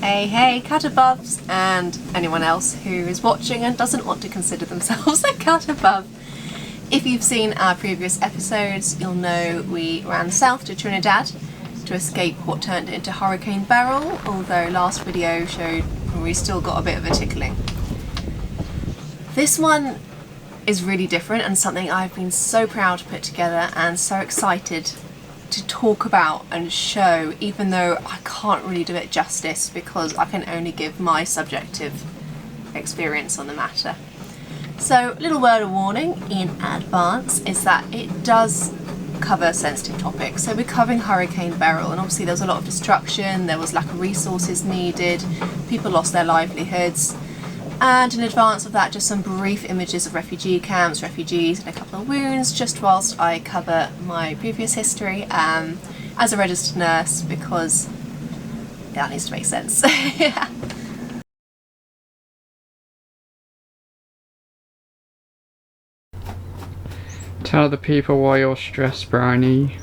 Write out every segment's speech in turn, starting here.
Hey cat-abubs and anyone else who is watching and doesn't want to consider themselves a cat-above. If you've seen our previous episodes, you'll know we ran south to Trinidad to escape what turned into Hurricane Beryl, although last video showed we still got a bit of a tickling. This one is really different and something I've been so proud to put together and so excited to talk about and show, even though I can't really do it justice because I can only give my subjective experience on the matter. So, little word of warning in advance is that it does cover sensitive topics. So we're covering Hurricane Beryl, and obviously there was a lot of destruction, there was lack of resources needed, people lost their livelihoods, and in advance of that just some brief images of refugee camps, refugees and a couple of wounds, just whilst I cover my previous history as a registered nurse, because that needs to make sense. Yeah. Tell the people why you're stressed, Brownie.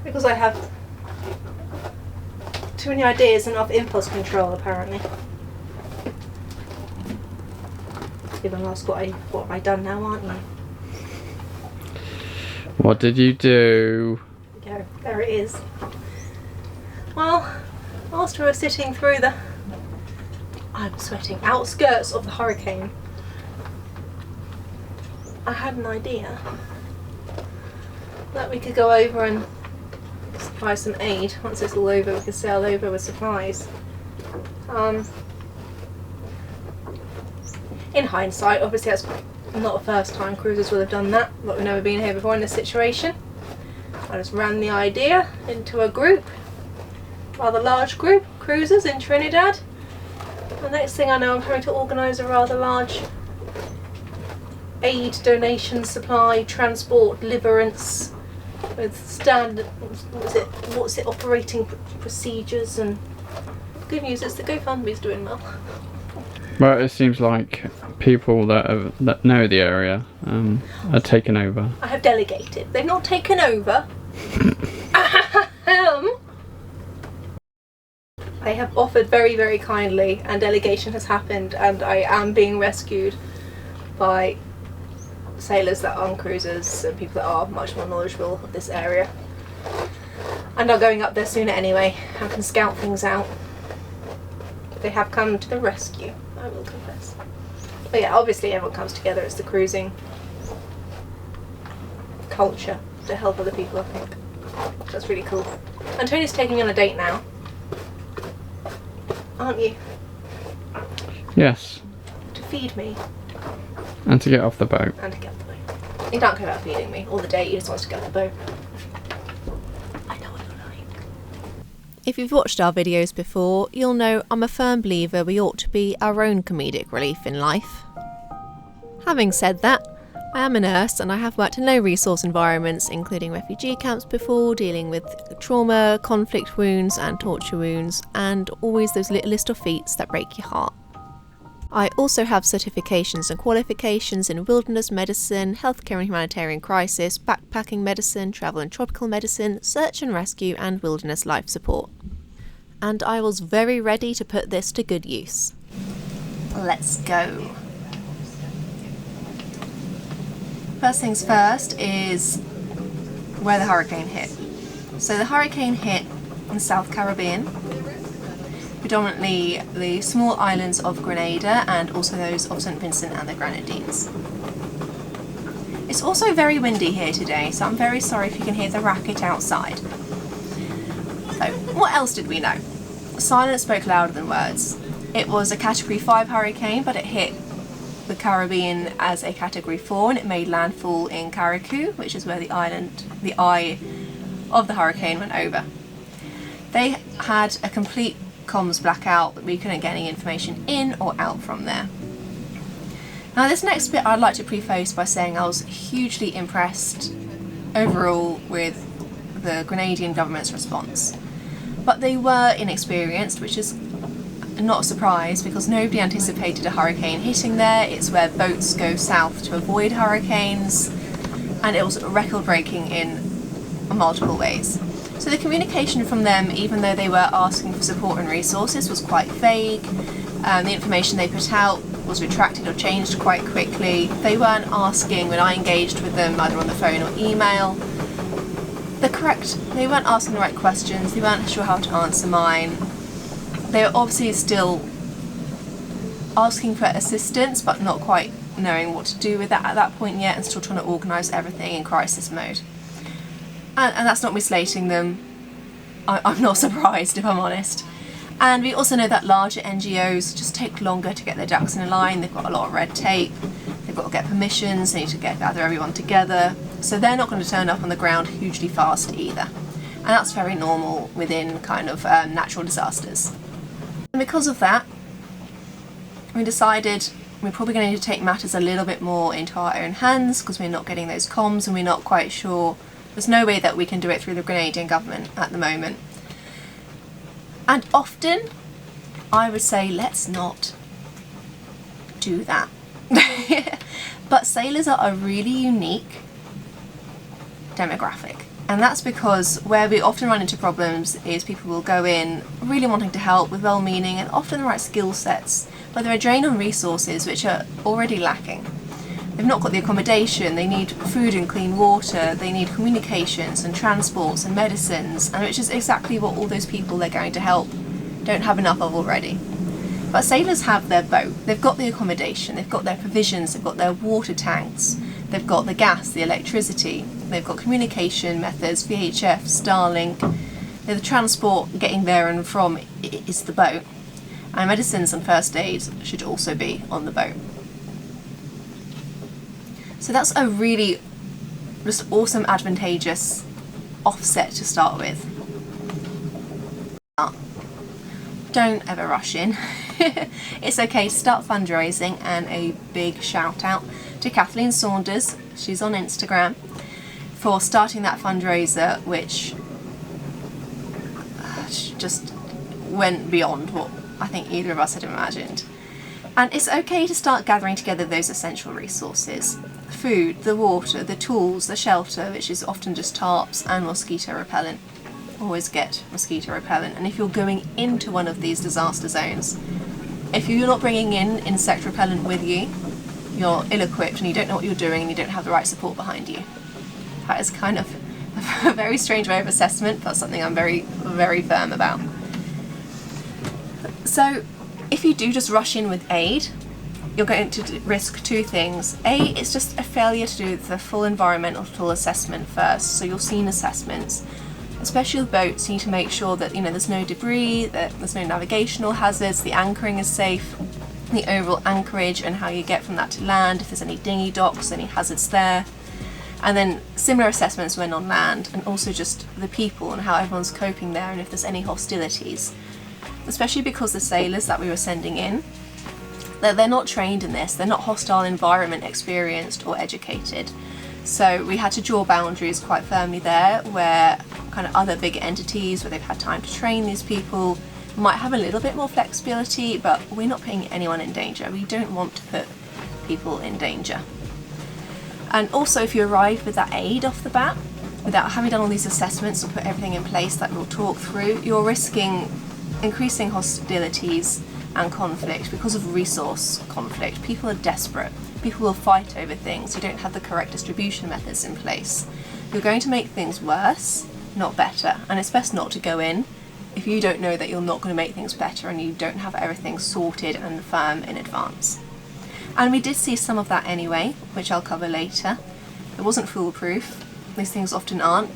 Because I have too many ideas and enough impulse control, apparently. You're gonna ask what have I done now, aren't you? What did you do? Yeah, there it is. Well, whilst we were sitting through the, I'm sweating, outskirts of the hurricane, I had an idea that we could go over and supply some aid. Once it's all over, we could sail over with supplies. In hindsight, obviously that's not the first time cruisers will have done that, but we've never been here before in this situation. I just ran the idea into a group, rather large group, cruisers in Trinidad. The next thing I know, I'm trying to organise a rather large aid, donation, supply, transport, deliverance with standard, what's it, operating procedures, and good news is the GoFundMe's doing well. Well, it seems like people that know the area are taking over. I have delegated. They've not taken over. They have offered very, very kindly, and delegation has happened, and I am being rescued by sailors that are on cruisers and people that are much more knowledgeable of this area and are going up there sooner anyway and can scout things out. They have come to the rescue, I will confess. But yeah, obviously everyone comes together. It's the cruising culture to help other people, I think. That's really cool. And Tony's taking me on a date now, aren't you? Yes. To feed me. And to get off the boat. And to get off the boat. He don't care about feeding me or the date, he just wants to get off the boat. I know what you're like. If you've watched our videos before, you'll know I'm a firm believer we ought to be our own comedic relief in life. Having said that, I am a nurse and I have worked in low resource environments, including refugee camps before, dealing with trauma, conflict wounds and torture wounds, and always those little list of feats that break your heart. I also have certifications and qualifications in wilderness medicine, healthcare and humanitarian crisis, backpacking medicine, travel and tropical medicine, search and rescue and wilderness life support. And I was very ready to put this to good use. Let's go. First things first is where the hurricane hit. So the hurricane hit in the South Caribbean, predominantly the small islands of Grenada and also those of St. Vincent and the Grenadines. It's also very windy here today, so I'm very sorry if you can hear the racket outside. So, what else did we know? Silence spoke louder than words. It was a Category 5 hurricane, but it hit the Caribbean as a Category 4 and it made landfall in Carriacou, which is where the eye of the hurricane went over. They had a complete comms blackout, but we couldn't get any information in or out from there. Now this next bit I'd like to preface by saying I was hugely impressed overall with the Grenadian government's response. But they were inexperienced, which is not a surprise because nobody anticipated a hurricane hitting there. It's where boats go south to avoid hurricanes, and it was record breaking in multiple ways. So the communication from them, even though they were asking for support and resources, was quite vague. The information they put out was retracted or changed quite quickly. They weren't asking, when I engaged with them, either on the phone or email, they weren't asking the right questions, they weren't sure how to answer mine. They were obviously still asking for assistance, but not quite knowing what to do with that at that point yet, and still trying to organise everything in crisis mode. And that's not me slating them. I'm not surprised, if I'm honest. And we also know that larger NGOs just take longer to get their ducks in a line. They've got a lot of red tape, they've got to get permissions, they need to gather everyone together. So they're not going to turn up on the ground hugely fast either. And that's very normal within kind of natural disasters. And because of that, we decided we're probably going to need to take matters a little bit more into our own hands, because we're not getting those comms and we're not quite sure. There's no way that we can do it through the Grenadian government at the moment. And often I would say, let's not do that. But sailors are a really unique demographic. And that's because where we often run into problems is people will go in really wanting to help with well-meaning and often the right skill sets, but they're a drain on resources which are already lacking. They've not got the accommodation, they need food and clean water, they need communications and transports and medicines, and which is exactly what all those people they're going to help don't have enough of already. But sailors have their boat, they've got the accommodation, they've got their provisions, they've got their water tanks, they've got the gas, the electricity, they've got communication methods, VHF, Starlink, the transport getting there and from is the boat, and medicines and first aid should also be on the boat. So that's a really just awesome, advantageous offset to start with. Don't ever rush in. It's okay to start fundraising, and a big shout out to Kathleen Saunders, she's on Instagram, for starting that fundraiser, which just went beyond what I think either of us had imagined. And it's okay to start gathering together those essential resources. Food, the water, the tools, the shelter, which is often just tarps, and mosquito repellent. Always get mosquito repellent. And if you're going into one of these disaster zones, if you're not bringing in insect repellent with you, you're ill-equipped and you don't know what you're doing and you don't have the right support behind you. That is kind of a very strange way of assessment, but something I'm very, very firm about. So if you do just rush in with aid, you're going to risk two things. A, it's just a failure to do the full environmental assessment first. So your scene assessments, especially with boats, you need to make sure that there's no debris, that there's no navigational hazards, the anchoring is safe, the overall anchorage and how you get from that to land, if there's any dinghy docks, any hazards there. And then similar assessments when on land, and also just the people and how everyone's coping there, and if there's any hostilities. Especially because the sailors that we were sending in, they're not trained in this, they're not hostile environment experienced or educated. So we had to draw boundaries quite firmly there, where kind of other bigger entities where they've had time to train these people might have a little bit more flexibility, but we're not putting anyone in danger. We don't want to put people in danger. And also, if you arrive with that aid off the bat, without having done all these assessments or put everything in place that we'll talk through, you're risking increasing hostilities and conflict because of resource conflict. People are desperate. People will fight over things. You don't have the correct distribution methods in place. You're going to make things worse, not better. And it's best not to go in if you don't know that you're not going to make things better and you don't have everything sorted and firm in advance. And we did see some of that anyway, which I'll cover later. It wasn't foolproof. These things often aren't.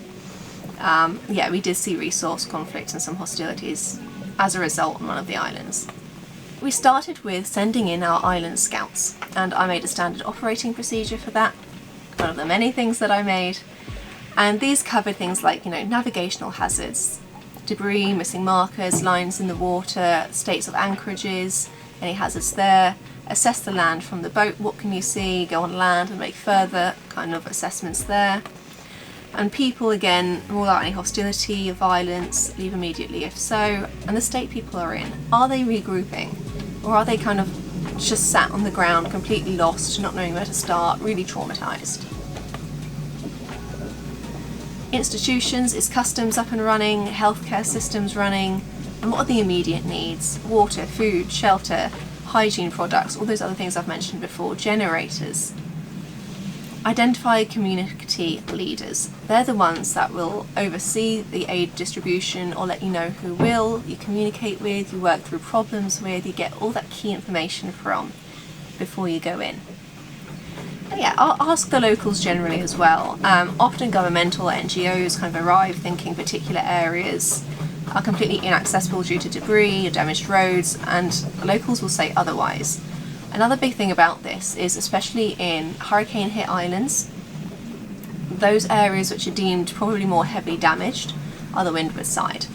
Yeah, we did see resource conflict and some hostilities as a result on one of the islands. We started with sending in our island scouts, and I made a standard operating procedure for that, one of the many things that I made. And these covered things like, navigational hazards, debris, missing markers, lines in the water, states of anchorages, any hazards there, assess the land from the boat, what can you see, go on land and make further kind of assessments there. And people, again, rule out any hostility or violence, leave immediately if so. And the state people are in, are they regrouping? Or are they kind of just sat on the ground, completely lost, not knowing where to start, really traumatised? Institutions, is customs up and running, healthcare systems running, and what are the immediate needs? Water, food, shelter, hygiene products, all those other things I've mentioned before, generators. Identify community leaders. They're the ones that will oversee the aid distribution or let you know who will, you communicate with, you work through problems with, you get all that key information from before you go in. And yeah, I'll ask the locals generally as well. Often governmental NGOs kind of arrive thinking particular areas are completely inaccessible due to debris or damaged roads, and locals will say otherwise. Another big thing about this is, especially in hurricane hit islands, those areas which are deemed probably more heavily damaged are the windward side.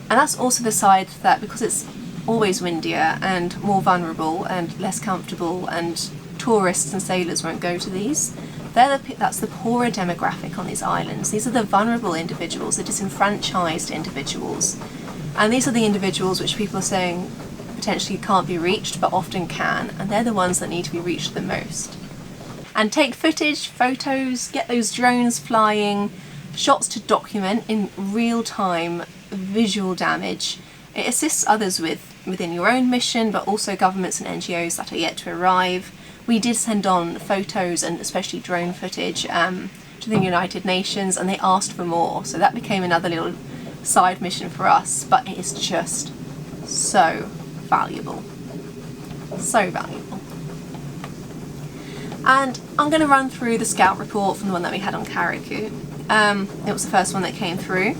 And that's also the side that, because it's always windier and more vulnerable and less comfortable, and tourists and sailors won't go to these, that's the poorer demographic on these islands. These are the vulnerable individuals, the disenfranchised individuals. And these are the individuals which people are saying potentially can't be reached, but often can, and they're the ones that need to be reached the most. And take footage, photos, get those drones flying, shots to document in real time visual damage. It assists others within your own mission, but also governments and NGOs that are yet to arrive. We did send on photos and especially drone footage to the United Nations, and they asked for more, so that became another little side mission for us, but it is just so valuable. So valuable. And I'm going to run through the scout report from the one that we had on Karaku. It was the first one that came through,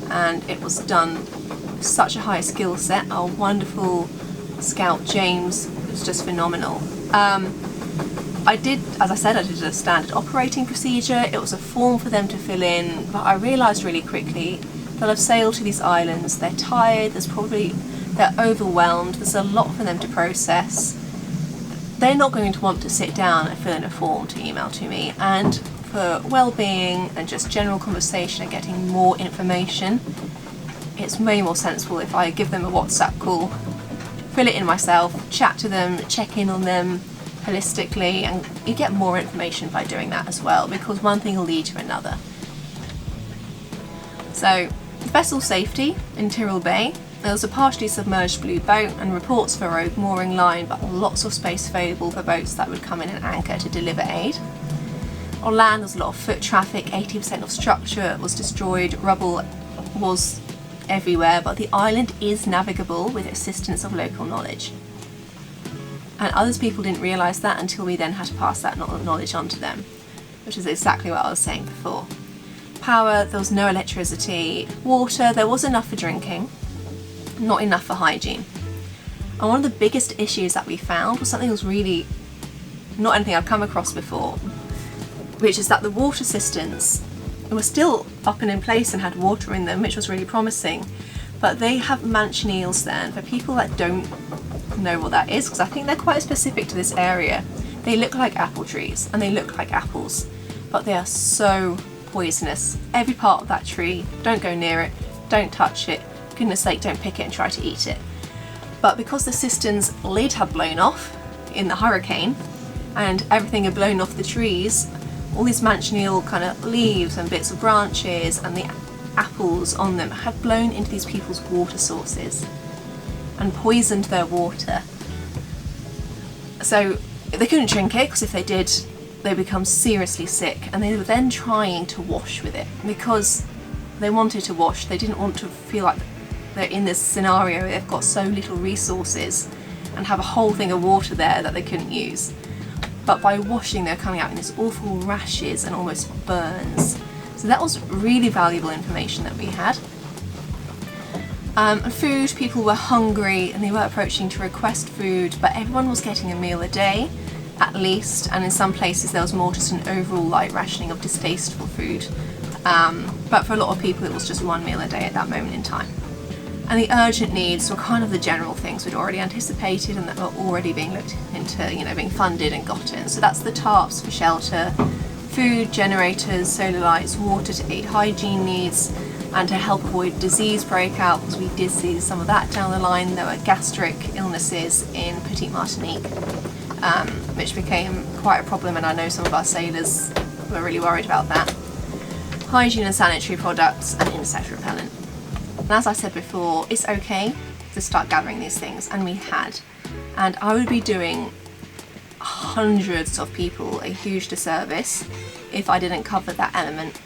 and it was done with such a high skill set. Our wonderful scout James was just phenomenal. I did a standard operating procedure. It was a form for them to fill in, but I realised really quickly they'll have sailed to these islands, they're tired, they're overwhelmed, there's a lot for them to process. They're not going to want to sit down and fill in a form to email to me, and for well-being and just general conversation and getting more information, it's way more sensible if I give them a WhatsApp call, fill it in myself, chat to them, check in on them holistically, and you get more information by doing that as well, because one thing will lead to another. So, vessel safety in Tyrrell Bay. There was a partially submerged blue boat and reports for a rogue mooring line, but lots of space available for boats that would come in and anchor to deliver aid. On land, there's a lot of foot traffic, 80% of structure was destroyed, rubble was everywhere, but the island is navigable with assistance of local knowledge. And others people didn't realise that until we then had to pass that knowledge on to them, which is exactly what I was saying before. Power, there was no electricity. Water, there was enough for drinking, not enough for hygiene. And one of the biggest issues that we found was something that was really not anything I've come across before, which is that the water cisterns were still up and in place and had water in them, which was really promising, but they have manchineel there. And for people that don't know what that is, because I think they're quite specific to this area, they look like apple trees and they look like apples, but they are so poisonous. Every part of that tree, don't go near it, don't touch it, for goodness sake, don't pick it and try to eat it. But because the cistern's lid had blown off in the hurricane and everything had blown off the trees, all these manchineel kind of leaves and bits of branches and the apples on them had blown into these people's water sources and poisoned their water. So they couldn't drink it, because if they did, they become seriously sick, and they were then trying to wash with it because they wanted to wash. They didn't want to feel like they're in this scenario where they've got so little resources and have a whole thing of water there that they couldn't use. But by washing, they're coming out in these awful rashes and almost burns. So that was really valuable information that we had. Food, people were hungry and they were approaching to request food, but everyone was getting a meal a day at least, and in some places there was more just an overall light rationing of distasteful food. But for a lot of people it was just one meal a day at that moment in time. And the urgent needs were kind of the general things we'd already anticipated and that were already being looked into, being funded and gotten. So that's the tarps for shelter, food, generators, solar lights, water to aid hygiene needs, and to help avoid disease breakout, because we did see some of that down the line. There were gastric illnesses in Petite Martinique, which became quite a problem, and I know some of our sailors were really worried about that. hygiene and sanitary products, and insect repellent. And as I said before, it's okay to start gathering these things, and we had. And I would be doing hundreds of people a huge disservice if I didn't cover that element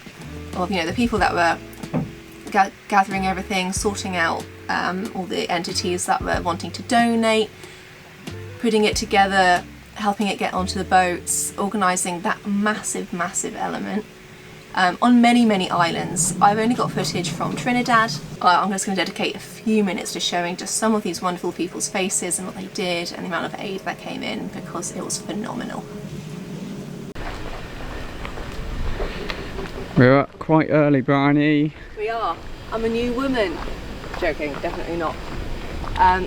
of, the people that were gathering everything, sorting out all the entities that were wanting to donate, putting it together, helping it get onto the boats, organising that massive element. On many islands. I've only got footage from Trinidad. I'm just going to dedicate a few minutes to showing just some of these wonderful people's faces and what they did and the amount of aid that came in, because it was phenomenal. We're up quite early, Bryony. We are. I'm a new woman. Joking, definitely not.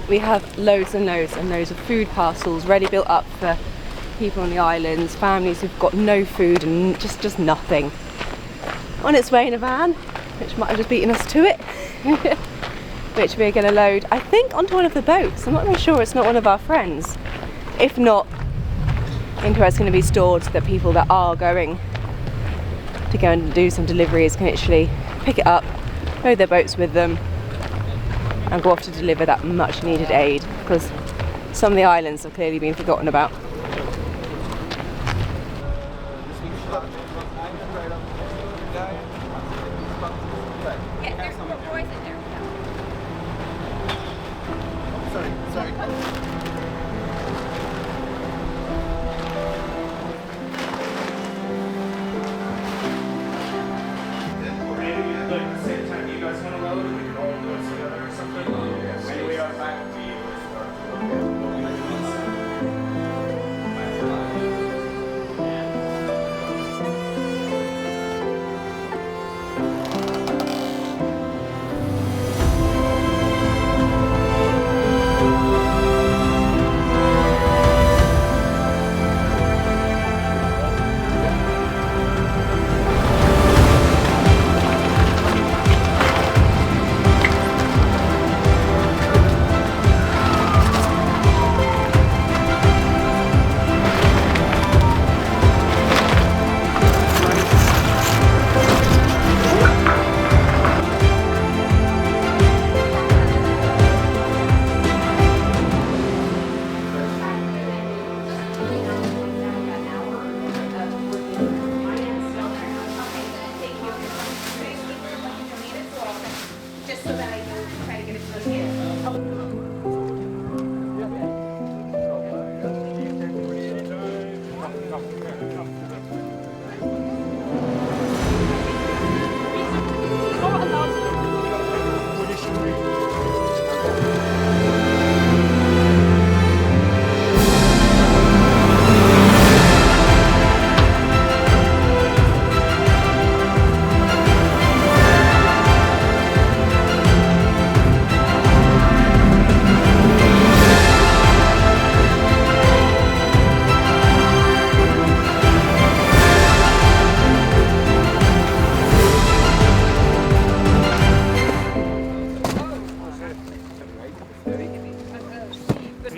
We have loads and loads of food parcels ready built up for people on the islands, families who've got no food and just nothing. On its way in a van, which might have just beaten us to it, which we're going to load, I think, onto one of the boats. I'm not really sure it's not one of our friends. If not, into where it's going to be stored, so that people that are going to go and do some deliveries can actually pick it up, load their boats with them, and go off to deliver that much needed aid, because some of the islands have clearly been forgotten about.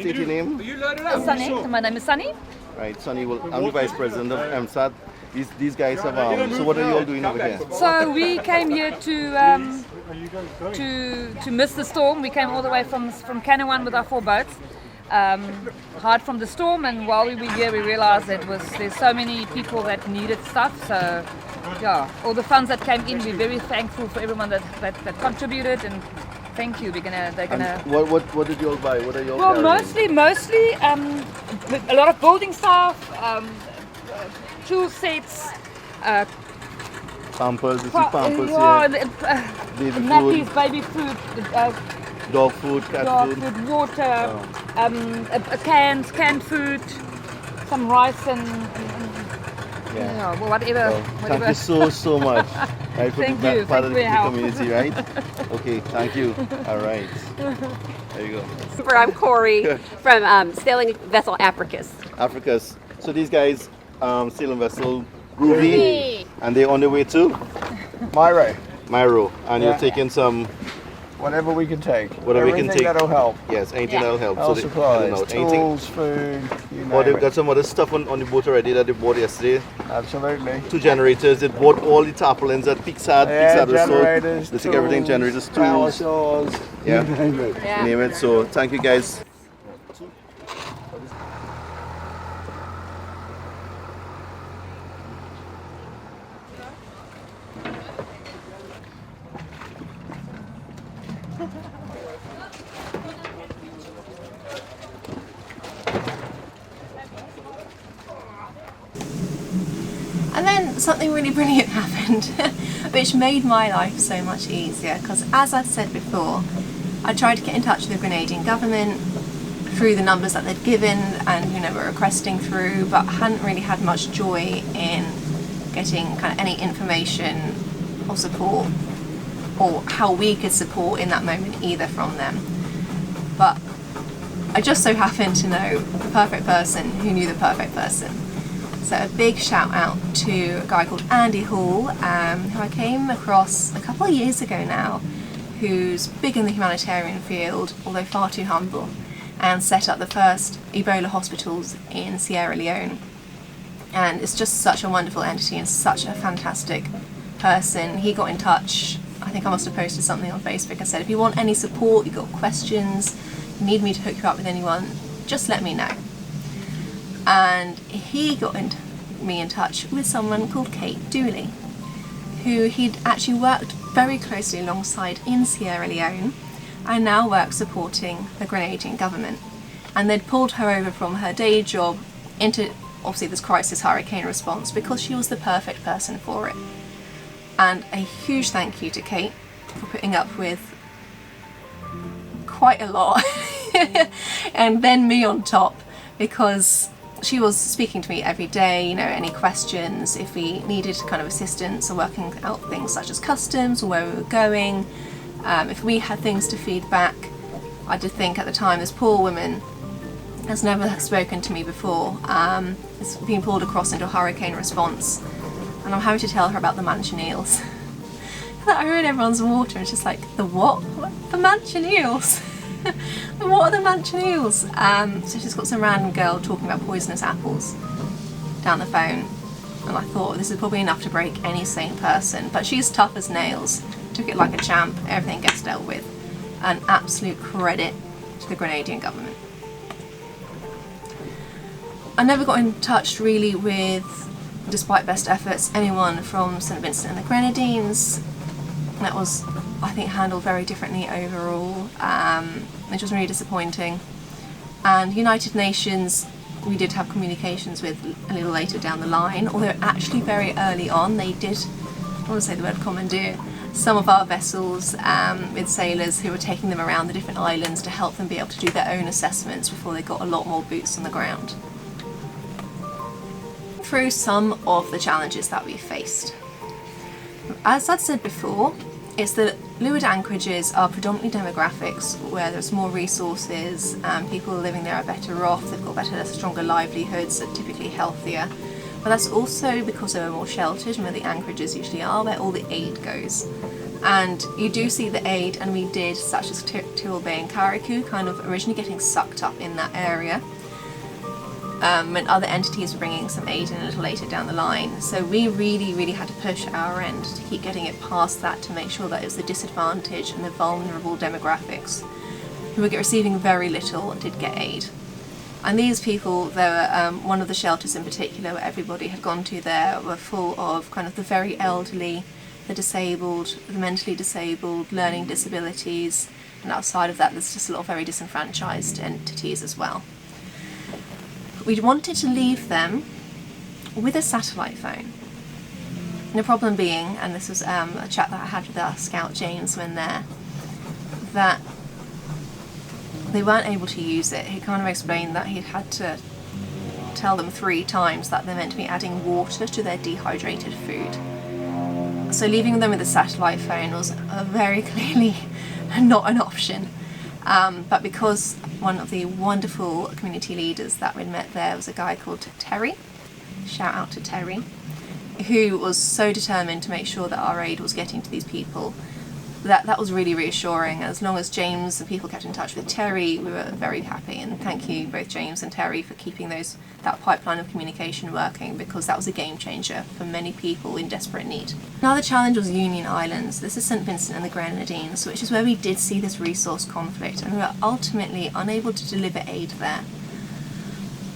State your name. Sunny. My name is Sunny. Right, Sunny. Well, I'm the vice president of MSAD. These guys have. So what are you all doing over here? So we came here to miss the storm. We came all the way from Canawan with our 4 boats. Hard from the storm, and while we were here, we realised there's so many people that needed stuff. So yeah, all the funds that came in, we're very thankful for everyone that contributed, and thank you. They're gonna. And what did you all buy? What are you all Well, carrying? mostly a lot of building stuff, tool sets, Pampers. This is Pampers here. Baby nappies, food. baby food, Dog food, cat dog food. food, water, canned food, some rice and Yeah. well, whatever. Thank you so much. Right, for Thank being you. part Thank of you for the your help. community, right? Okay, thank you. All right. There you go. Super, I'm Corey from sailing vessel Africus. Africa's. So these guys, sailing vessel Groovy, and they're on their way to Myro. Myro, and Yeah. you're taking some Whatever we can take. Whatever we can Everything take. that'll help. Yes, anything Yeah. that'll help. All they- supplies, anything. tools, food, you Or name they've it. got some other stuff on the boat already that they bought yesterday. Absolutely. 2 generators. They bought all the tarpaulins that Peaks had. Yeah, Peaks had restored. generators, They took everything, tools, generators, power tools, saws, Yeah. you name it. Yeah. name it. So thank you guys. And then something really brilliant happened, which made my life so much easier, because as I've said before, I tried to get in touch with the Grenadian government through the numbers that they'd given and were requesting through, but hadn't really had much joy in getting kind of any information or support, or how we could support in that moment either from them. But I just so happened to know the perfect person who knew the perfect person. So a big shout out to a guy called Andy Hall, who I came across a couple of years ago now, who's big in the humanitarian field, although far too humble, and set up the first Ebola hospitals in Sierra Leone. And it's just such a wonderful entity and such a fantastic person. He got in touch, I think I must have posted something on Facebook and said, if you want any support, you've got questions, you need me to hook you up with anyone, just let me know. And he got me in touch with someone called Kate Dooley, who he'd actually worked very closely alongside in Sierra Leone and now works supporting the Grenadian government. And they'd pulled her over from her day job into obviously this crisis hurricane response because she was the perfect person for it. And a huge thank you to Kate for putting up with quite a lot and then me on top, because she was speaking to me every day, any questions, if we needed kind of assistance or working out things such as customs or where we were going, if we had things to feed back. I did think at the time this poor woman has never spoken to me before. It's been pulled across into a hurricane response, and I'm having to tell her about the mansion eels. I heard everyone's water and it's just like, the what? The mansion eels? What are the mansion eels? So she's got some random girl talking about poisonous apples down the phone, and I thought this is probably enough to break any sane person, but she's tough as nails, took it like a champ, everything gets dealt with. An absolute credit to the Grenadian government. I never got in touch really with, despite best efforts, anyone from St Vincent and the Grenadines. That was, I think, handled very differently overall, which was really disappointing. And United Nations, we did have communications with a little later down the line, although actually very early on they did, I want to say the word commandeer, some of our vessels with sailors who were taking them around the different islands to help them be able to do their own assessments before they got a lot more boots on the ground. Through some of the challenges that we faced. As I'd said before, it's that leeward anchorages are predominantly demographics where there's more resources, people living there are better off, they've got better, stronger livelihoods, are typically healthier. But that's also because they were more sheltered and where the anchorages usually are, where all the aid goes. And you do see the aid, and we did, such as Tyrrell Bay and Carriacou, kind of originally getting sucked up in that area. When other entities were bringing some aid in a little later down the line. So we really had to push our end to keep getting it past that, to make sure that it was the disadvantaged and the vulnerable demographics who were receiving very little and did get aid. And these people, there were one of the shelters in particular where everybody had gone to there, were full of kind of the very elderly, the disabled, the mentally disabled, learning disabilities, and outside of that there's just a lot of very disenfranchised entities as well. We wanted to leave them with a satellite phone. And the problem being, and this was a chat that I had with our scout James when there, that they weren't able to use it. He kind of explained that he'd had to tell them 3 times that they're meant to be adding water to their dehydrated food. So leaving them with a satellite phone was very clearly not an option. But because one of the wonderful community leaders that we'd met there was a guy called Terry, shout out to Terry, who was so determined to make sure that our aid was getting to these people, that was really reassuring. As long as James and people kept in touch with Terry, we were very happy, and thank you both James and Terry for keeping that pipeline of communication working, because that was a game changer for many people in desperate need. Another challenge was Union Islands. This is St Vincent and the Grenadines, which is where we did see this resource conflict, and we were ultimately unable to deliver aid there.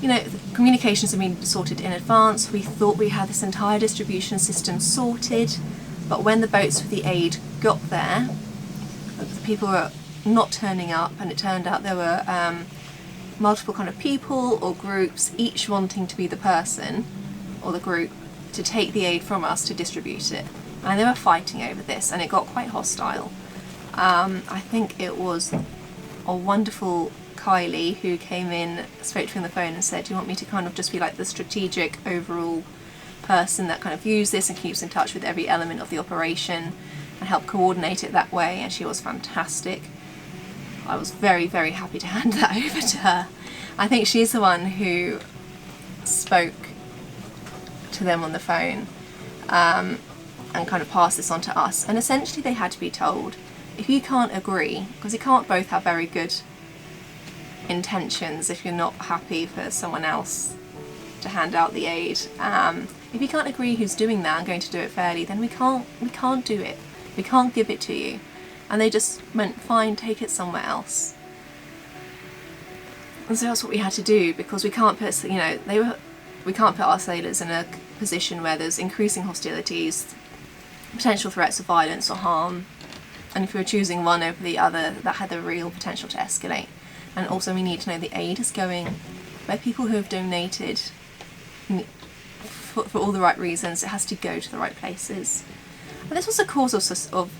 You know, communications have been sorted in advance. We thought we had this entire distribution system sorted, but when the boats with the aid got there, the people were not turning up, and it turned out there were multiple kind of people or groups, each wanting to be the person or the group to take the aid from us to distribute it. And they were fighting over this, and it got quite hostile. I think it was a wonderful Kylie who came in, spoke to me on the phone and said, do you want me to kind of just be like the strategic overall person that kind of views this and keeps in touch with every element of the operation and help coordinate it that way? And she was fantastic. I was very, very happy to hand that over to her. I think she's the one who spoke to them on the phone and kind of passed this on to us. And essentially they had to be told, if you can't agree, because you can't both have very good intentions if you're not happy for someone else to hand out the aid. If you can't agree who's doing that and going to do it fairly, then we can't do it. We can't give it to you. And they just went, fine, take it somewhere else. And so that's what we had to do, because we can't put, you know, we can't put our sailors in a position where there's increasing hostilities, potential threats of violence or harm, and if we were choosing one over the other, that had the real potential to escalate. And also we need to know the aid is going where people who have donated for all the right reasons. It has to go to the right places. And this was a cause of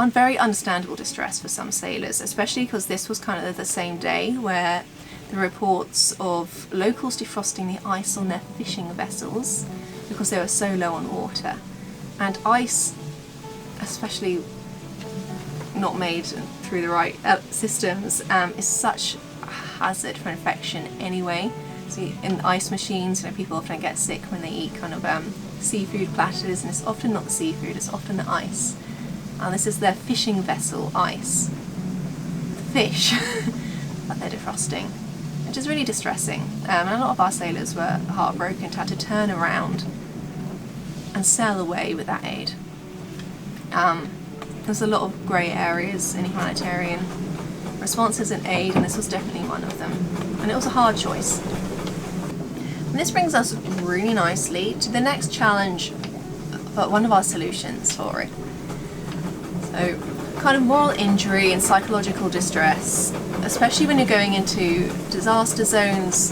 very understandable distress for some sailors, especially because this was kind of the same day where the reports of locals defrosting the ice on their fishing vessels because they were so low on water. And ice, especially not made through the right systems, is such a hazard for infection anyway. So in ice machines, you know, people often get sick when they eat kind of seafood platters, and it's often not the seafood, it's often the ice. And this is their fishing vessel ice. Fish that they're defrosting, which is really distressing. And a lot of our sailors were heartbroken to have to turn around and sail away with that aid. There's a lot of grey areas in humanitarian responses and aid, and this was definitely one of them. And it was a hard choice. And this brings us really nicely to the next challenge, but one of our solutions for it. So, kind of moral injury and psychological distress, especially when you're going into disaster zones,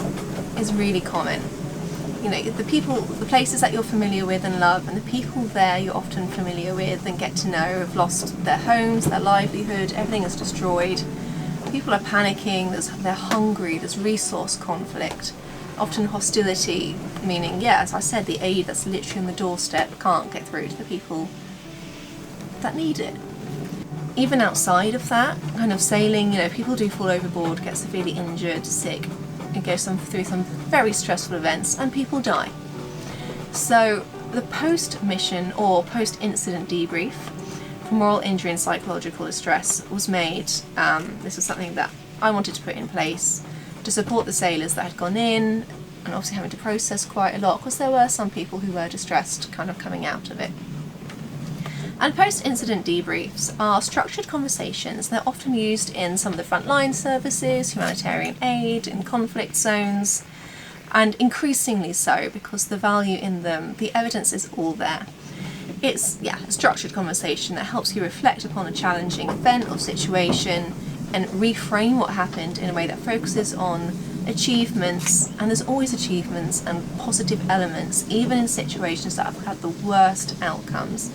is really common. You know, the places that you're familiar with and love, and the people there you're often familiar with and get to know have lost their homes, their livelihood, everything is destroyed. People are panicking, they're hungry, there's resource conflict, often hostility, meaning, yeah, as I said, the aid that's literally on the doorstep can't get through to the people that need it. Even outside of that, kind of sailing, you know, people do fall overboard, get severely injured, sick, and go through some very stressful events, and people die. So the post-mission or post-incident debrief for moral injury and psychological distress was made. This was something that I wanted to put in place to support the sailors that had gone in, and obviously having to process quite a lot, because there were some people who were distressed kind of coming out of it. And post-incident debriefs are structured conversations. They're often used in some of the frontline services, humanitarian aid, in conflict zones, and increasingly so because the value in them, the evidence is all there. It's a structured conversation that helps you reflect upon a challenging event or situation and reframe what happened in a way that focuses on achievements, and there's always achievements and positive elements, even in situations that have had the worst outcomes,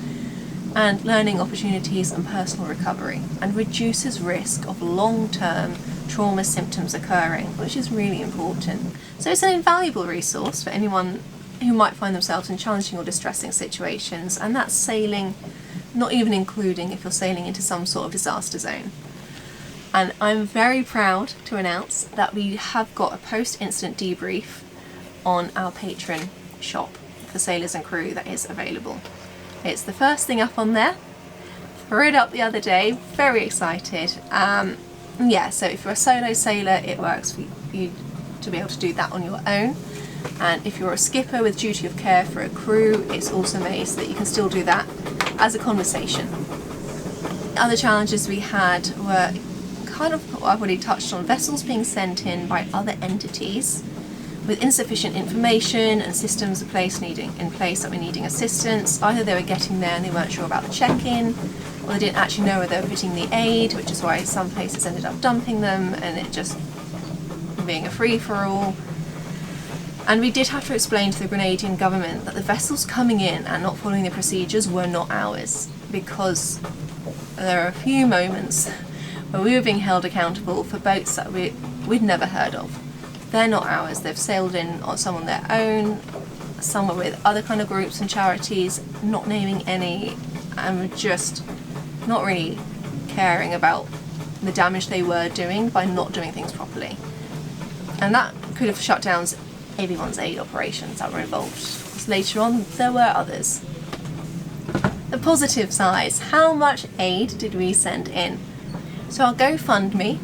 and learning opportunities and personal recovery, and reduces risk of long-term trauma symptoms occurring, which is really important. So it's an invaluable resource for anyone who might find themselves in challenging or distressing situations, and that's sailing, not even including if you're sailing into some sort of disaster zone. And I'm very proud to announce that we have got a post-incident debrief on our Patreon shop for sailors and crew that is available. It's the first thing up on there. read up the other day, very excited. Yeah, so if you're a solo sailor, it works for you to be able to do that on your own. And if you're a skipper with duty of care for a crew, it's also made so that you can still do that as a conversation. Other challenges we had were kind of what I've already touched on, vessels being sent in by other entities with insufficient information and systems in place that were needing assistance. Either they were getting there and they weren't sure about the check-in, or they didn't actually know where they were putting the aid, which is why some places ended up dumping them and it just being a free-for-all. And we did have to explain to the Grenadian government that the vessels coming in and not following the procedures were not ours, because there are a few moments where we were being held accountable for boats that we'd never heard of. They're not ours. They've sailed in on some on their own, some were with other kind of groups and charities, not naming any, and we're just not really caring about the damage they were doing by not doing things properly. And that could have shut down everyone's aid operations that were involved. Because later on, there were others. The positive side, how much aid did we send in? So our GoFundMe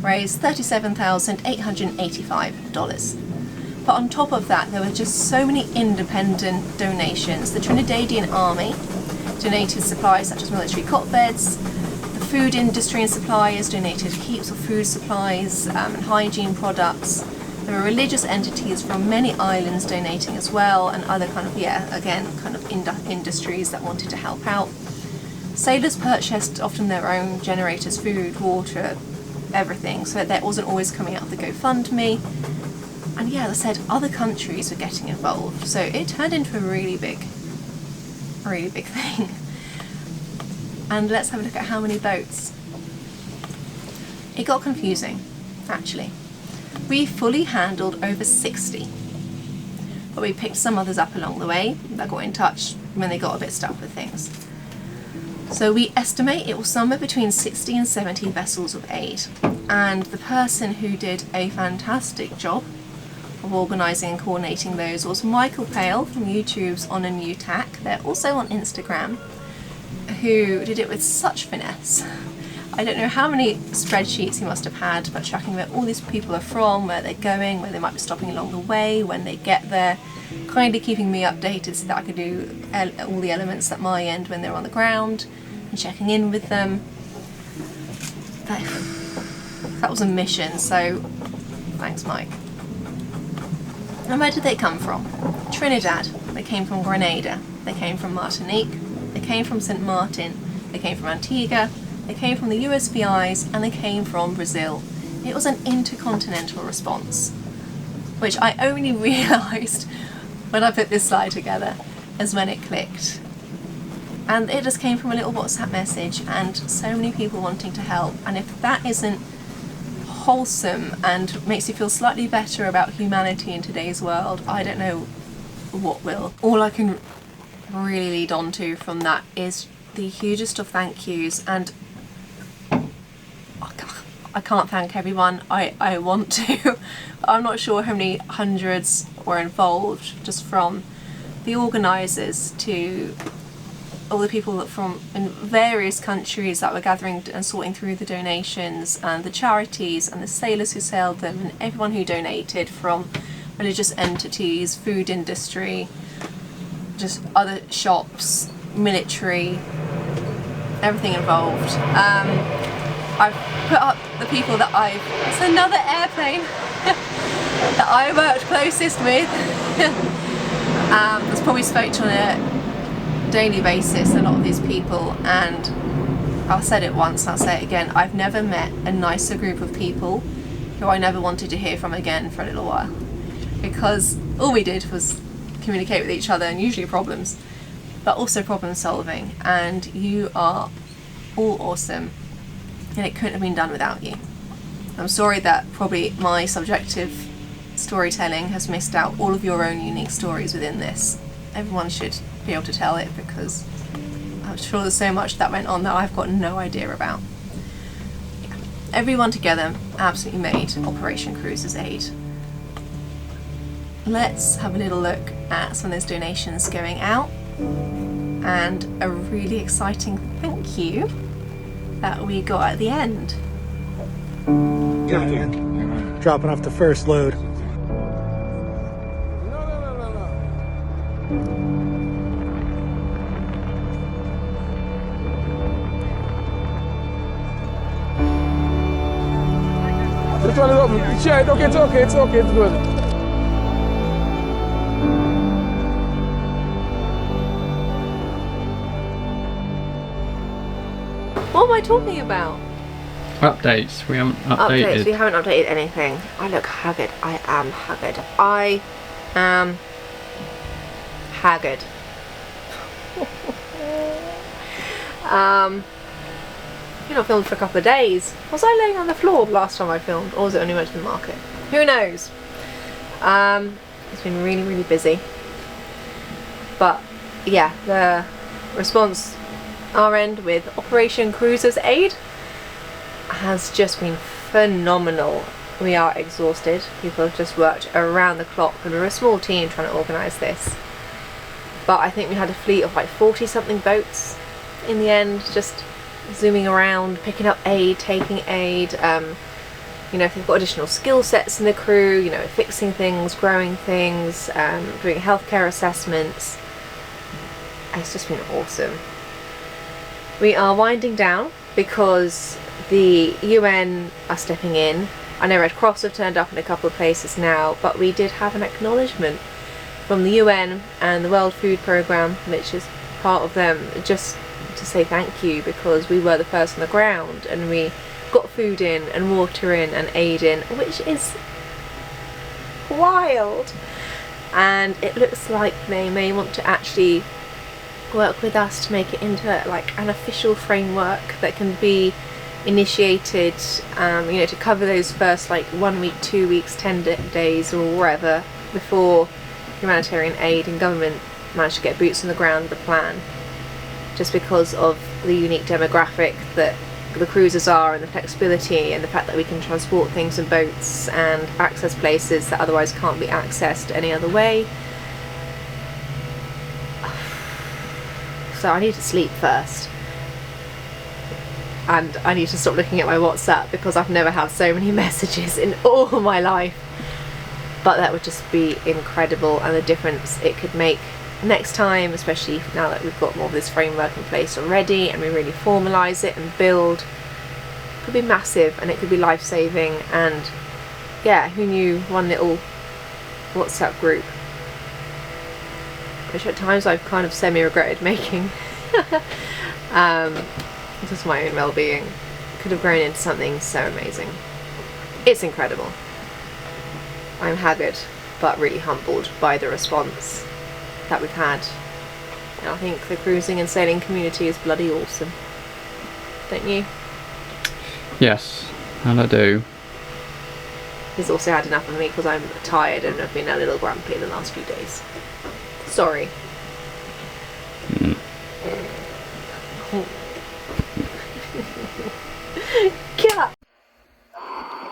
raised $37,885. But on top of that, there were just so many independent donations. The Trinidadian Army donated supplies such as military cot beds. The food industry and suppliers donated heaps of food supplies and hygiene products. There were religious entities from many islands donating as well, and other kind of, industries that wanted to help out. Sailors purchased often their own generators, food, water, everything, so that wasn't always coming out of the GoFundMe. And yeah, as I said, other countries were getting involved, so it turned into a really big thing. And let's have a look at how many boats. It got confusing, actually. We fully handled over 60, but we picked some others up along the way that got in touch when they got a bit stuck with things. So we estimate it was somewhere between 60 and 70 vessels of aid, and the person who did a fantastic job of organising and coordinating those was Michael Pale from YouTube's On a New Tack. They're also on Instagram, who did it with such finesse. I don't know how many spreadsheets he must have had, but tracking where all these people are from, where they're going, where they might be stopping along the way, when they get there, kindly keeping me updated so that I could do all the elements at my end when they're on the ground, and checking in with them. That was a mission, so thanks, Mike. And where did they come from? Trinidad. They came from Grenada. They came from Martinique. They came from St. Martin. They came from Antigua. They came from the USVIs, and they came from Brazil. It was an intercontinental response, which I only realised when I put this slide together, as when it clicked. And it just came from a little WhatsApp message and so many people wanting to help. And if that isn't wholesome and makes you feel slightly better about humanity in today's world, I don't know what will. All I can really lead on to from that is the hugest of thank yous, and I can't thank everyone. I want to. I'm not sure how many hundreds were involved, just from the organisers to all the people from in various countries that were gathering and sorting through the donations, and the charities and the sailors who sailed them, and everyone who donated, from religious entities, food industry, just other shops, military, everything involved. I've put up the people that it's another airplane, that I worked closest with. That's probably spoke to on a daily basis, a lot of these people, and I've said it once, I'll say it again, I've never met a nicer group of people who I never wanted to hear from again for a little while, because all we did was communicate with each other, and usually problems, but also problem solving, and you are all awesome, and it couldn't have been done without you. I'm sorry that probably my subjective storytelling has missed out all of your own unique stories within this. Everyone should be able to tell it, because I'm sure there's so much that went on that I've got no idea about. Yeah. Everyone together absolutely made Operation Cruises Aid. Let's have a little look at some of those donations going out, and a really exciting thank you that we got at the end. Dropping off the first load. This one is open. Yeah, it's okay, it's good. What am I talking about? Updates. We haven't Updates. updated. We haven't updated anything. I look haggard. I am haggard. I am haggard. You're not filmed for a couple of days. Was I laying on the floor the last time I filmed, or was it only went to the market? Who knows? It's been really, really busy. But yeah, the response our end with Operation Cruises Aid has just been phenomenal. We are exhausted. People have just worked around the clock, and we're a small team trying to organise this. But I think we had a fleet of like 40 something boats in the end, just zooming around, picking up aid, taking aid. You know, if they've got additional skill sets in the crew, you know, fixing things, growing things, doing healthcare assessments. It's just been awesome. We are winding down because the UN are stepping in. I know Red Cross have turned up in a couple of places now, but we did have an acknowledgement from the UN and the World Food Programme, which is part of them, just to say thank you, because we were the first on the ground and we got food in and water in and aid in, which is wild. And it looks like they may want to actually work with us to make it into like an official framework that can be initiated, you know, to cover those first like 1 week, 2 weeks, 10 days or wherever before humanitarian aid and government manage to get boots on the ground with the plan, just because of the unique demographic that the cruisers are and the flexibility and the fact that we can transport things in boats and access places that otherwise can't be accessed any other way. So I need to sleep first, and I need to stop looking at my WhatsApp because I've never had so many messages in all of my life. But that would just be incredible, and the difference it could make next time, especially now that we've got more of this framework in place already and we really formalise it and build, could be massive, and it could be life-saving. And yeah, who knew, one little WhatsApp group, which at times I've kind of semi-regretted making, just for my own well-being, could have grown into something so amazing. It's incredible. I'm haggard, but really humbled by the response that we've had. And I think the cruising and sailing community is bloody awesome. Don't you? Yes, and I do. He's also had enough of me because I'm tired and I've been a little grumpy the last few days. Sorry. Yeah.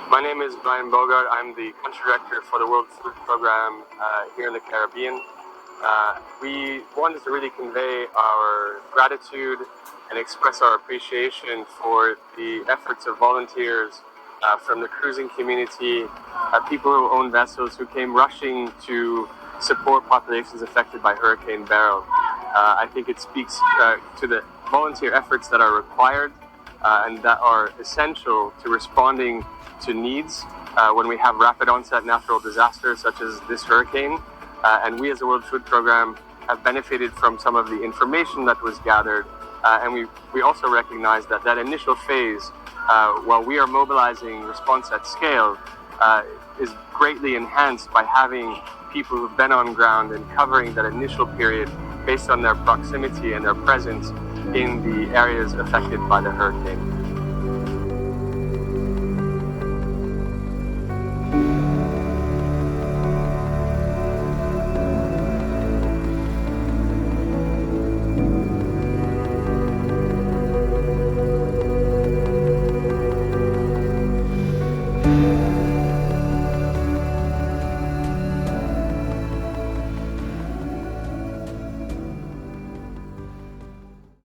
My name is Brian Bogart. I'm the country director for the World Food Programme here in the Caribbean. We wanted to really convey our gratitude and express our appreciation for the efforts of volunteers from the cruising community, people who own vessels who came rushing to support populations affected by Hurricane Beryl. I think it speaks to the volunteer efforts that are required and that are essential to responding to needs when we have rapid onset natural disasters such as this hurricane. And we as the World Food Programme have benefited from some of the information that was gathered, and we also recognize that that initial phase, while we are mobilizing response at scale, is greatly enhanced by having people who've been on ground and covering that initial period based on their proximity and their presence in the areas affected by the hurricane.